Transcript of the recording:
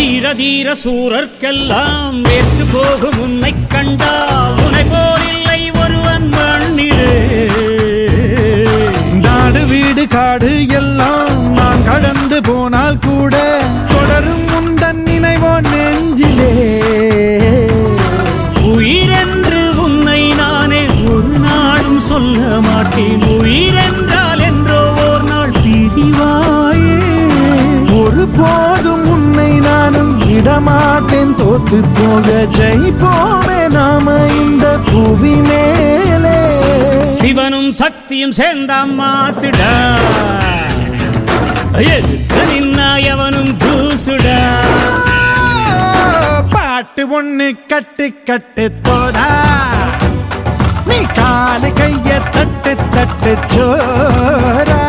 வீர தீர சூரர்க்கெல்லாம் வேற்று போகும் உன்னை கண்டால் உன்னை போரில்லை ஒருவன் மண்ணிலே. நாடு வீடு காடு எல்லாம் நான் கடந்து போனால் கூட தொடரும் உந்தன் நினைவோ நெஞ்சிலே. உயிரென்று உன்னை நானே ஒரு நாளும் சொல்ல மாட்டேன். உயிரென்றால் என்றோ ஓர் நாள் பிரிவாயே. ஒரு போதும் உன்னை நானும் விடமாட்டேன். தோத்து போக ஜெயிப்போமே நாம இந்த புவி மேலே. சிவனும் சக்தியும் சேர்ந்த மாசுடா, எதுக்கு நின்னாயவனும் தூசுடா. பாட்டு ஒண்ணு கட்டு கட்டு தோடா, நீ காலு கைய தட்டு தட்டு சோரா.